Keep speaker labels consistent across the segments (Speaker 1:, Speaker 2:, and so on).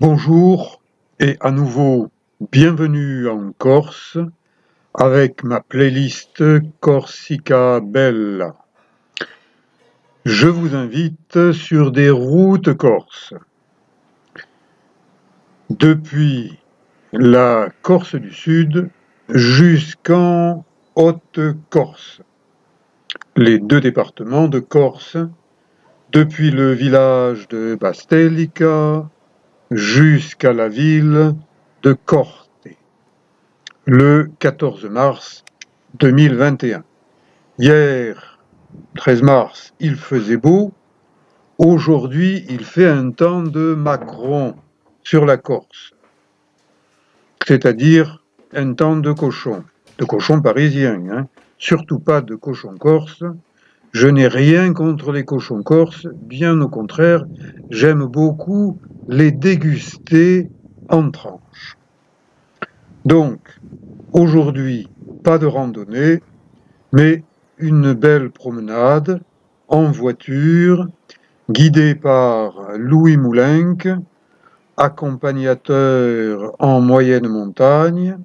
Speaker 1: Bonjour et à nouveau bienvenue en Corse avec ma playlist Corsica Bella. Je vous invite sur des routes corses. Depuis la Corse du Sud jusqu'en Haute-Corse. Les deux départements de Corse, depuis le village de Bastelica jusqu'à la ville de Corte, le 14 mars 2021. Hier, 13 mars, il faisait beau. Aujourd'hui, il fait un temps de Macron sur la Corse, c'est-à-dire un temps de cochon parisien, hein. Surtout pas de cochon corse. Je n'ai rien contre les cochons corses, bien au contraire, j'aime beaucoup les déguster en tranches. Donc, aujourd'hui, pas de randonnée, mais une belle promenade en voiture, guidée par Louis Moulenc, accompagnateur en moyenne montagne,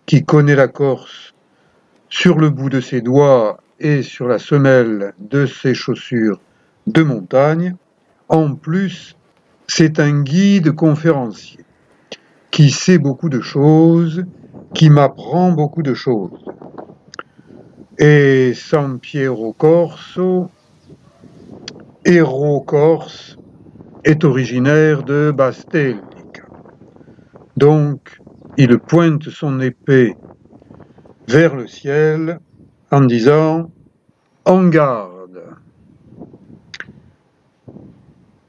Speaker 1: qui connaît la Corse sur le bout de ses doigts et sur la semelle de ses chaussures de montagne. En plus, c'est un guide conférencier qui sait beaucoup de choses, qui m'apprend beaucoup de choses. Et San Piero Corso, héros corse, est originaire de Bastelica. Donc, il pointe son épée vers le ciel en disant « En garde !»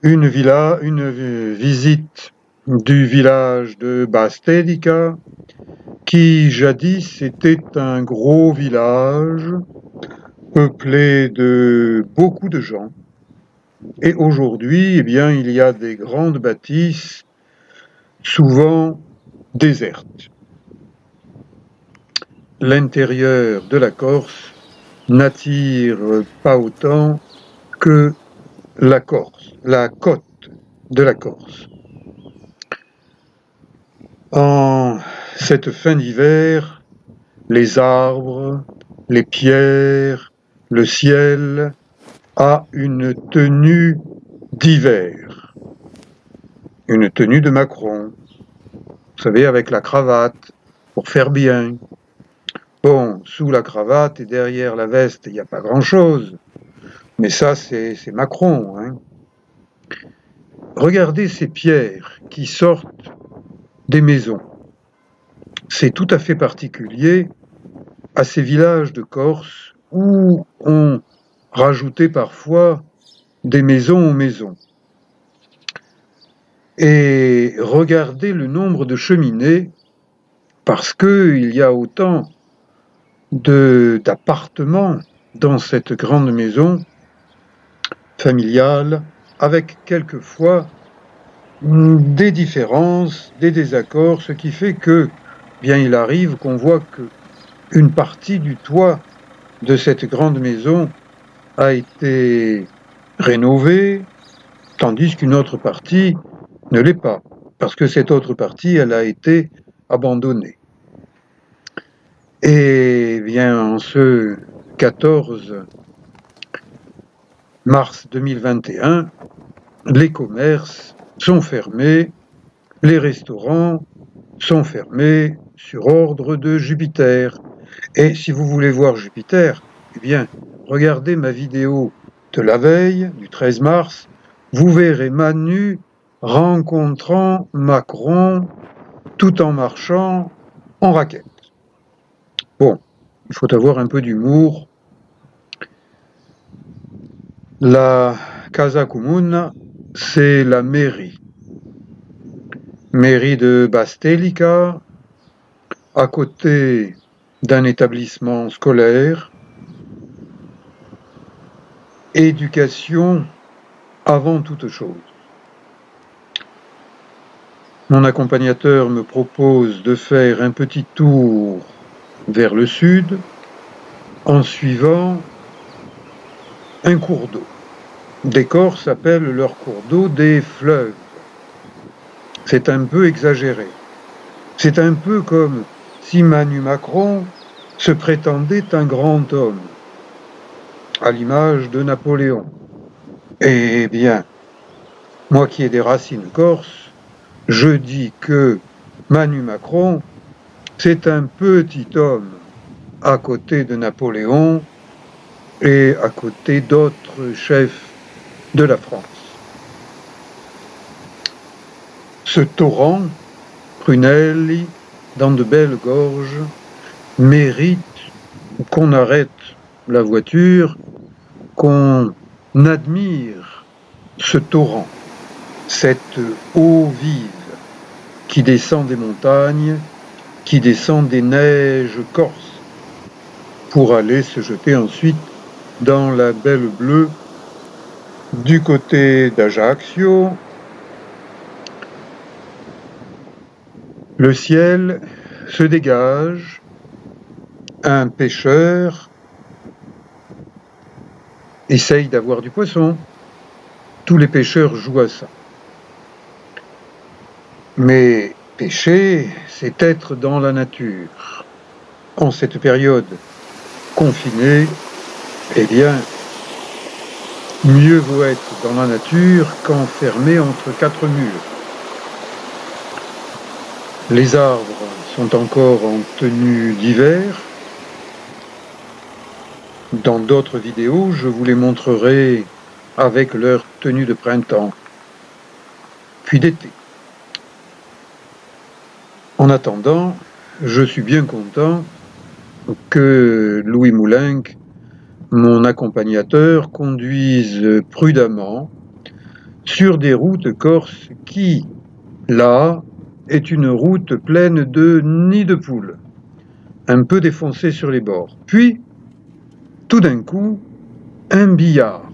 Speaker 1: Une visite du village de Bastelica, qui jadis était un gros village peuplé de beaucoup de gens. Et aujourd'hui, eh bien, il y a des grandes bâtisses, souvent désertes. L'intérieur de la Corse n'attire pas autant que la côte de la Corse. En cette fin d'hiver, les arbres, les pierres, le ciel a une tenue d'hiver, une tenue de Macron, vous savez, avec la cravate, pour faire bien. Bon, sous la cravate et derrière la veste, il n'y a pas grand-chose, mais ça, c'est Macron, hein. Regardez ces pierres qui sortent des maisons. C'est tout à fait particulier à ces villages de Corse où on rajoutait parfois des maisons aux maisons. Et regardez le nombre de cheminées, parce qu'il y a autant d'appartements dans cette grande maison familiale, avec quelquefois des différences, des désaccords, ce qui fait que, bien, il arrive qu'on voit qu'une partie du toit de cette grande maison a été rénovée, tandis qu'une autre partie ne l'est pas, parce que cette autre partie, elle a été abandonnée. Et bien, en ce 14 mars 2021, les commerces sont fermés, les restaurants sont fermés sur ordre de Jupiter. Et si vous voulez voir Jupiter, eh bien, regardez ma vidéo de la veille, du 13 mars, vous verrez Manu rencontrant Macron tout en marchant en raquette. Bon, il faut avoir un peu d'humour. La Casa Comune, c'est la mairie de Bastelica, à côté d'un établissement scolaire, éducation avant toute chose. Mon accompagnateur me propose de faire un petit tour vers le sud en suivant un cours d'eau. Des Corses appellent leurs cours d'eau des fleuves. c'est un peu exagéré. C'est un peu comme si Manu Macron se prétendait un grand homme, à l'image de Napoléon. Eh bien, moi qui ai des racines corses, je dis que Manu Macron, c'est un petit homme à côté de Napoléon et à côté d'autres chefs de la France. Ce torrent, Prunelli, dans de belles gorges, mérite qu'on arrête la voiture, qu'on admire ce torrent, cette eau vive qui descend des montagnes, qui descend des neiges corses, pour aller se jeter ensuite dans la belle bleue du côté d'Ajaccio. Le ciel se dégage, un pêcheur essaye d'avoir du poisson. Tous les pêcheurs jouent à ça. Mais pêcher, c'est être dans la nature. En cette période confinée, eh bien, mieux vaut être dans la nature qu'enfermé entre quatre murs. Les arbres sont encore en tenue d'hiver. Dans d'autres vidéos, je vous les montrerai avec leur tenue de printemps, puis d'été. En attendant, je suis bien content que Louis Moulenc, mon accompagnateur, conduise prudemment sur des routes corses qui, là, est une route pleine de nids de poules, un peu défoncée sur les bords. Puis, tout d'un coup, un billard.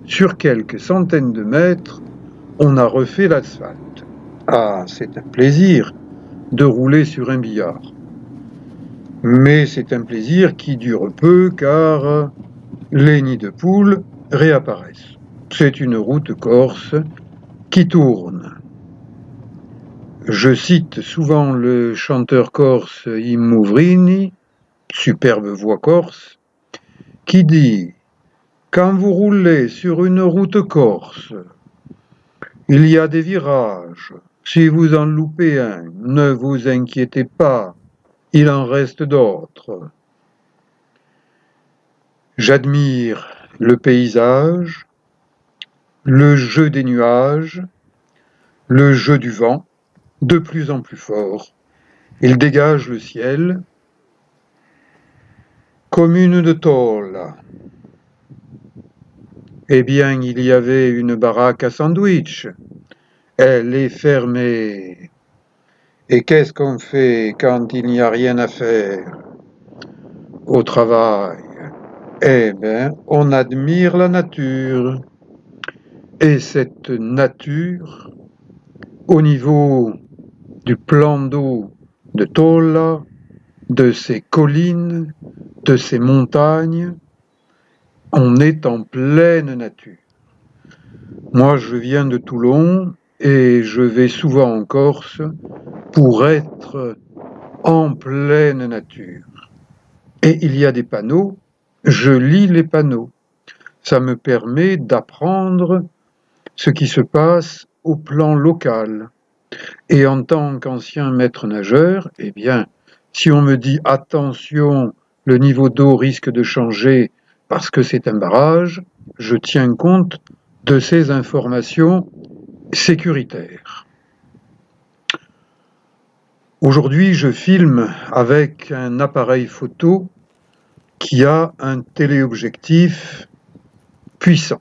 Speaker 1: Sur quelques centaines de mètres, on a refait l'asphalte. Ah, c'est un plaisir de rouler sur un billard. Mais c'est un plaisir qui dure peu car les nids de poules réapparaissent. C'est une route corse qui tourne. Je cite souvent le chanteur corse Immouvrini, superbe voix corse, qui dit « Quand vous roulez sur une route corse, il y a des virages. Si vous en loupez un, ne vous inquiétez pas, il en reste d'autres. » J'admire le paysage, le jeu des nuages, le jeu du vent, de plus en plus fort. Il dégage le ciel. Commune de Tolla. Eh bien, il y avait une baraque à sandwich. Elle est fermée. Et qu'est-ce qu'on fait quand il n'y a rien à faire au travail? Eh bien, on admire la nature. Et cette nature, au niveau du plan d'eau de Tolla, de ces collines, de ces montagnes, on est en pleine nature. Moi, je viens de Toulon et je vais souvent en Corse pour être en pleine nature. Et il y a des panneaux, je lis les panneaux. Ça me permet d'apprendre ce qui se passe au plan local. Et en tant qu'ancien maître nageur, eh bien, si on me dit attention, le niveau d'eau risque de changer parce que c'est un barrage, je tiens compte de ces informations sécuritaires. Aujourd'hui, je filme avec un appareil photo qui a un téléobjectif puissant,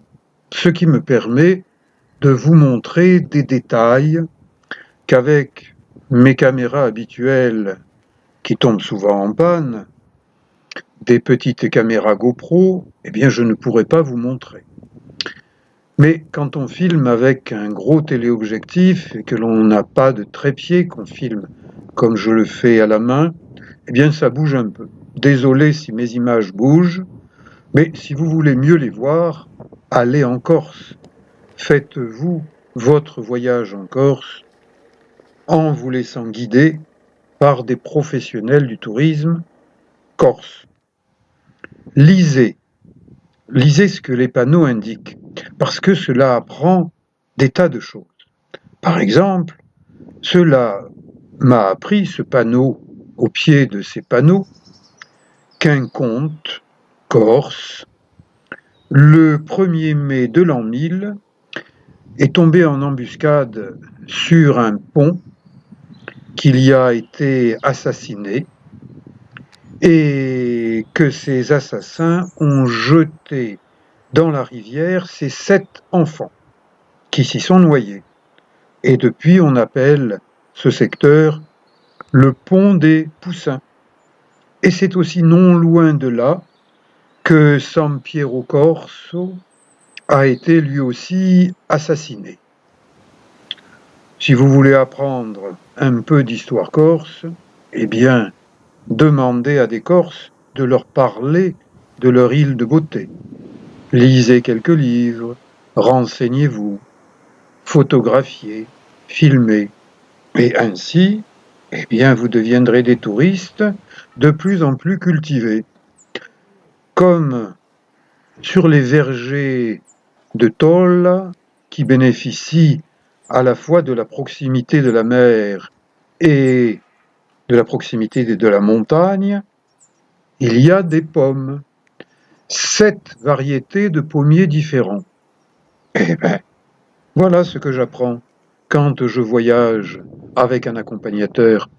Speaker 1: ce qui me permet de vous montrer des détails qu'avec mes caméras habituelles qui tombent souvent en panne, des petites caméras GoPro, eh bien je ne pourrais pas vous montrer. Mais quand on filme avec un gros téléobjectif et que l'on n'a pas de trépied, qu'on filme comme je le fais à la main, eh bien ça bouge un peu. Désolé si mes images bougent, mais si vous voulez mieux les voir, allez en Corse. Faites-vous votre voyage en Corse en vous laissant guider par des professionnels du tourisme corse. Lisez ce que les panneaux indiquent, parce que cela apprend des tas de choses. Par exemple, cela m'a appris, ce panneau, au pied de ces panneaux, qu'un comte corse, le 1er mai de l'an 1000, est tombé en embuscade sur un pont, qu'il y a été assassiné, et que ces assassins ont jeté dans la rivière ses 7 enfants qui s'y sont noyés. Et depuis, on appelle ce secteur le pont des Poussins. Et c'est aussi non loin de là que San Piero Corso a été lui aussi assassiné. Si vous voulez apprendre un peu d'histoire corse, eh bien, demandez à des Corses de leur parler de leur île de beauté. Lisez quelques livres, renseignez-vous, photographiez, filmez, et ainsi, eh bien, vous deviendrez des touristes de plus en plus cultivés. Comme sur les vergers de Tolla, qui bénéficient à la fois de la proximité de la mer et de la proximité de la montagne, il y a des pommes. 7 variétés de pommiers différents. Eh bien, voilà ce que j'apprends quand je voyage avec un accompagnateur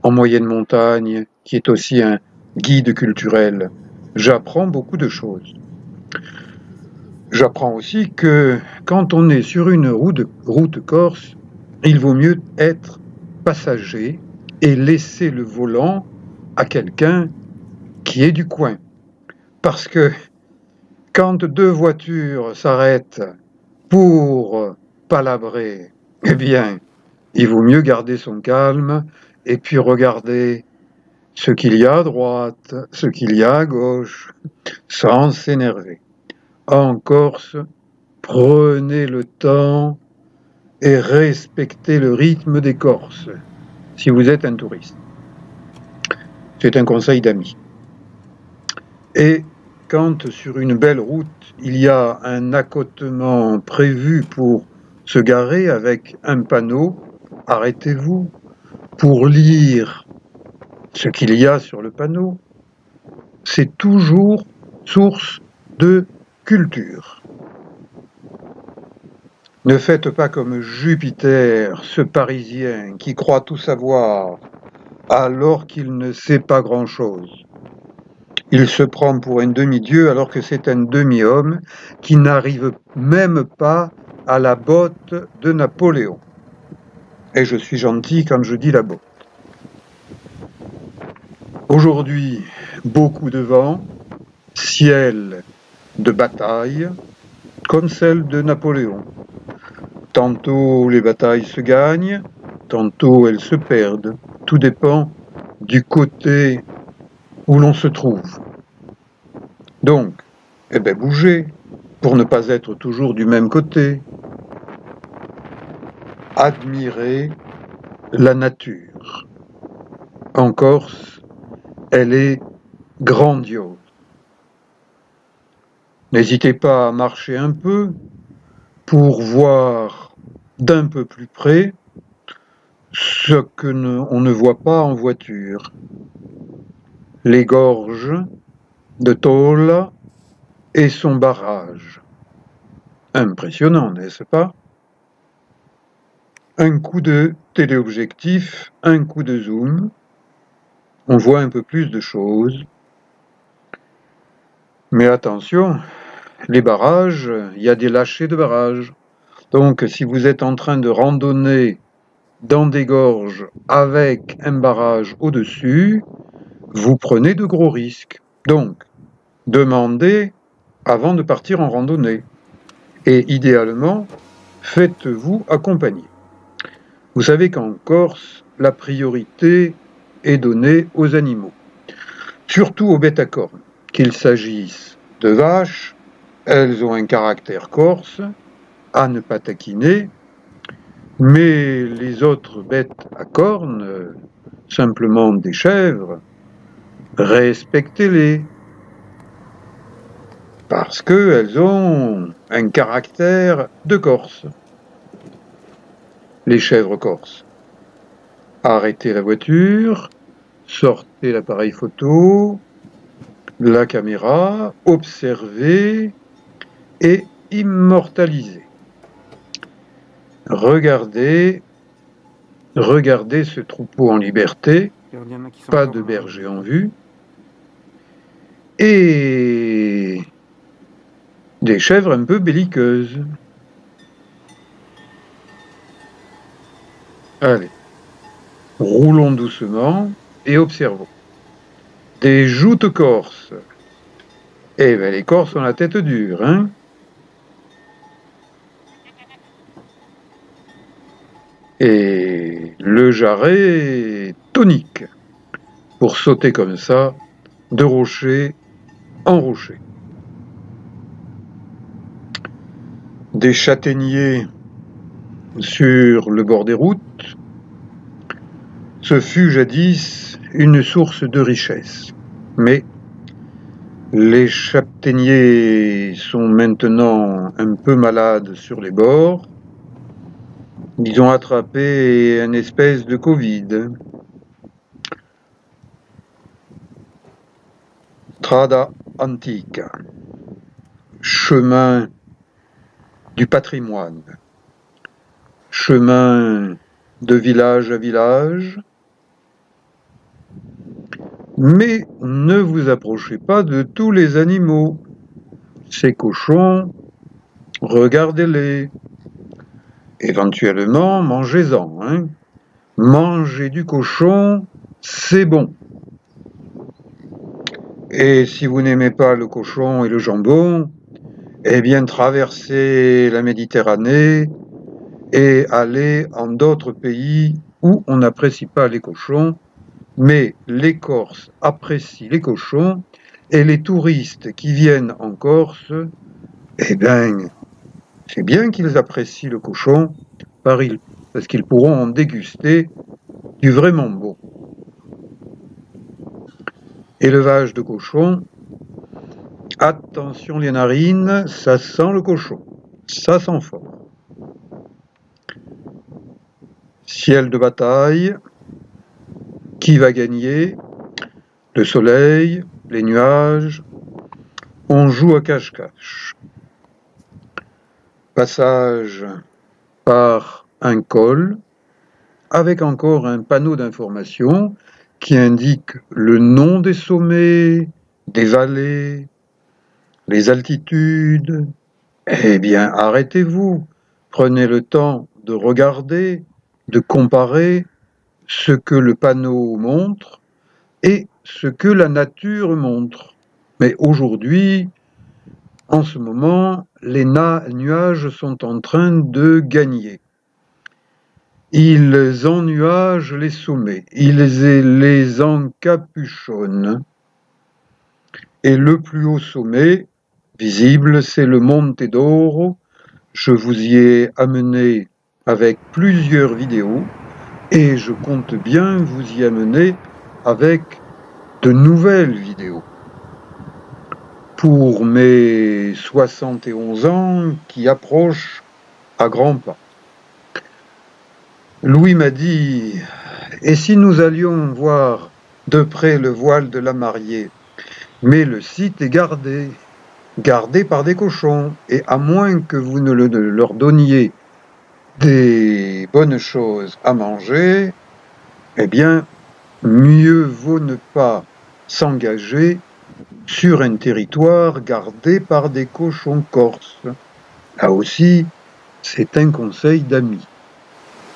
Speaker 1: en moyenne montagne, qui est aussi un guide culturel. J'apprends beaucoup de choses. J'apprends aussi que quand on est sur une route corse, il vaut mieux être passager et laisser le volant à quelqu'un qui est du coin. Parce que quand 2 voitures s'arrêtent pour palabrer, eh bien, il vaut mieux garder son calme et puis regarder ce qu'il y a à droite, ce qu'il y a à gauche, sans s'énerver. En Corse, prenez le temps et respectez le rythme des Corses, si vous êtes un touriste. C'est un conseil d'ami. Et quand sur une belle route, il y a un accotement prévu pour se garer avec un panneau, arrêtez-vous pour lire ce qu'il y a sur le panneau. C'est toujours source de culture. Ne faites pas comme Jupiter, ce Parisien qui croit tout savoir alors qu'il ne sait pas grand-chose. Il se prend pour un demi-dieu alors que c'est un demi-homme qui n'arrive même pas à la botte de Napoléon. Et je suis gentil quand je dis la botte. Aujourd'hui, beaucoup de vent, ciel de bataille, comme celle de Napoléon. Tantôt les batailles se gagnent, tantôt elles se perdent. Tout dépend du côté où l'on se trouve. Donc, eh bien, bougez pour ne pas être toujours du même côté. Admirez la nature. En Corse, elle est grandiose. N'hésitez pas à marcher un peu pour voir d'un peu plus près ce qu'on ne voit pas en voiture. Les gorges de Tolla et son barrage. Impressionnant, n'est-ce pas? Un coup de téléobjectif, un coup de zoom, on voit un peu plus de choses. Mais attention, les barrages, il y a des lâchers de barrages. Donc si vous êtes en train de randonner dans des gorges avec un barrage au-dessus, vous prenez de gros risques. Donc, demandez avant de partir en randonnée. Et idéalement, faites-vous accompagner. Vous savez qu'en Corse, la priorité est donnée aux animaux, surtout aux bêtes à cornes, qu'il s'agisse de vaches, elles ont un caractère corse, à ne pas taquiner, Mais les autres bêtes à cornes, simplement des chèvres, respectez-les, parce qu'elles ont un caractère de Corse. Les chèvres corses. Arrêtez la voiture, sortez l'appareil photo, la caméra, observez et immortalisez. Regardez ce troupeau en liberté, pas de berger en vue, et des chèvres un peu belliqueuses. Allez, roulons doucement et observons. Des joutes corses. Eh bien, les Corses ont la tête dure, hein? Et le jarret tonique pour sauter comme ça de rocher en rocher. Des châtaigniers sur le bord des routes. Ce fut jadis une source de richesse. Mais les châtaigniers sont maintenant un peu malades sur les bords. Ils ont attrapé une espèce de Covid. Strada Antica, chemin du patrimoine, chemin de village à village, mais ne vous approchez pas de tous les animaux. Ces cochons, regardez-les. Éventuellement, mangez-en. Hein. Manger du cochon, c'est bon. Et si vous n'aimez pas le cochon et le jambon, eh bien traversez la Méditerranée et allez en d'autres pays où on n'apprécie pas les cochons, mais les Corses apprécient les cochons et les touristes qui viennent en Corse, eh bien, c'est bien qu'ils apprécient le cochon parce qu'ils pourront en déguster du vraiment bon. Élevage de cochons, attention les narines, ça sent le cochon, ça sent fort. Ciel de bataille, qui va gagner? Le soleil, les nuages, on joue à cache-cache. Passage par un col, avec encore un panneau d'information qui indique le nom des sommets, des vallées, les altitudes. Eh bien, arrêtez-vous, prenez le temps de regarder, de comparer ce que le panneau montre et ce que la nature montre. Mais aujourd'hui, en ce moment, les nuages sont en train de gagner. Ils ennuagent les sommets, ils les encapuchonnent. Et le plus haut sommet visible, c'est le Monte d'Oro. Je vous y ai amené avec plusieurs vidéos et je compte bien vous y amener avec de nouvelles vidéos. Pour mes 71 ans qui approchent à grands pas. Louis m'a dit, et si nous allions voir de près le voile de la mariée? Mais le site est gardé par des cochons, et à moins que vous ne leur donniez des bonnes choses à manger, eh bien, mieux vaut ne pas s'engager sur un territoire gardé par des cochons corses. Là aussi, c'est un conseil d'ami,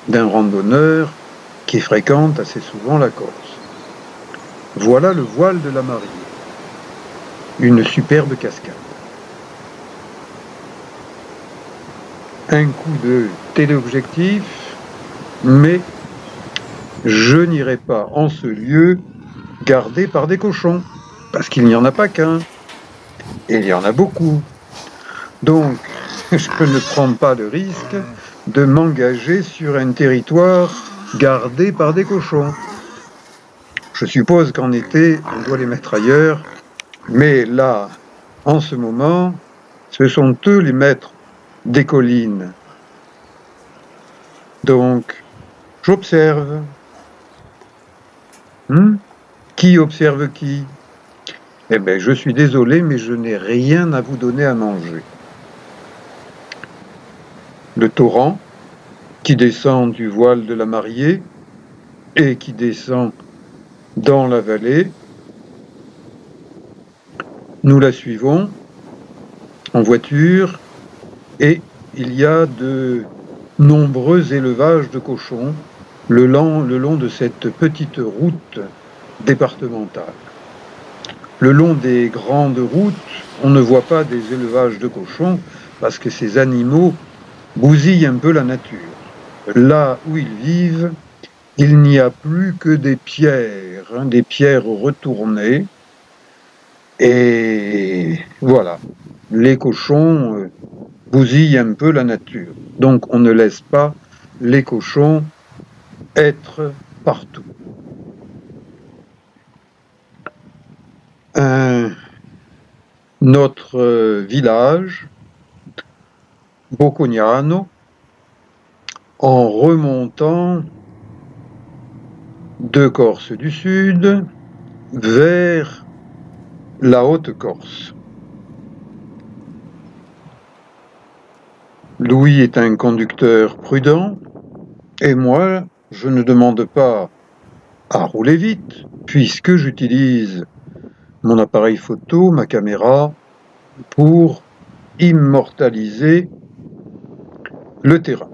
Speaker 1: d'un randonneur qui fréquente assez souvent la Corse. Voilà le voile de la mariée, une superbe cascade. Un coup de téléobjectif, mais je n'irai pas en ce lieu gardé par des cochons, parce qu'il n'y en a pas qu'un, et il y en a beaucoup. Donc, je ne prends pas le risque de m'engager sur un territoire gardé par des cochons. Je suppose qu'en été, on doit les mettre ailleurs, mais là, en ce moment, ce sont eux les maîtres des collines. Donc, j'observe. Qui observe qui? Eh bien, je suis désolé, mais je n'ai rien à vous donner à manger. Le torrent qui descend du voile de la Mariée et qui descend dans la vallée, nous la suivons en voiture et il y a de nombreux élevages de cochons le long de cette petite route départementale. Le long des grandes routes, on ne voit pas des élevages de cochons parce que ces animaux bousillent un peu la nature. Là où ils vivent, il n'y a plus que des pierres retournées. Et voilà, les cochons bousillent un peu la nature. Donc on ne laisse pas les cochons être partout. Notre village, Boccognano, en remontant de Corse du Sud vers la Haute-Corse. Louis est un conducteur prudent et moi, je ne demande pas à rouler vite puisque j'utilise mon appareil photo, ma caméra, pour immortaliser le terrain.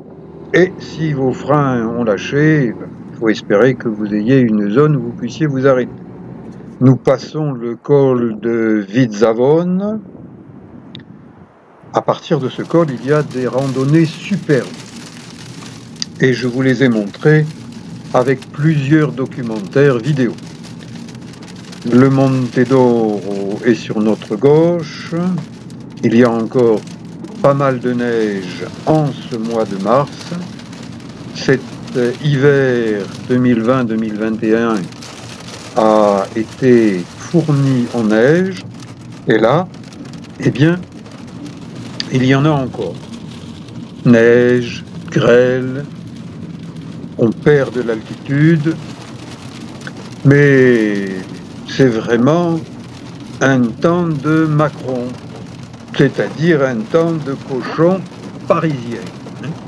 Speaker 1: Et si vos freins ont lâché, il faut espérer que vous ayez une zone où vous puissiez vous arrêter. Nous passons le col de Vizzavone. À partir de ce col, il y a des randonnées superbes. Et je vous les ai montrées avec plusieurs documentaires vidéo. Le Monte d'Oro est sur notre gauche. Il y a encore pas mal de neige en ce mois de mars. Cet hiver 2020-2021 a été fourni en neige. Et là, eh bien, il y en a encore. Neige, grêle, on perd de l'altitude, mais c'est vraiment un temps de Macron, c'est-à-dire un temps de cochon parisien,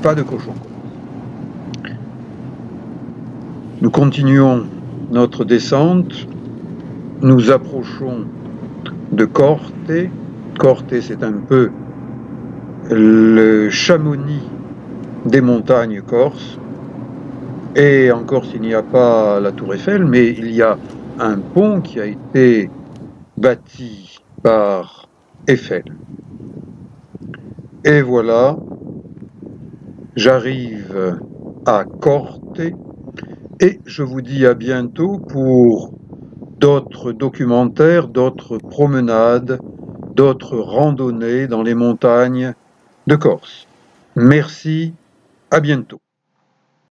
Speaker 1: pas de cochon. Nous continuons notre descente, nous approchons de Corte. Corte, c'est un peu le Chamonix des montagnes corses. Et en Corse, il n'y a pas la Tour Eiffel, mais il y a un pont qui a été bâti par Eiffel. Et voilà, j'arrive à Corte et je vous dis à bientôt pour d'autres documentaires, d'autres promenades, d'autres randonnées dans les montagnes de Corse. Merci, à bientôt.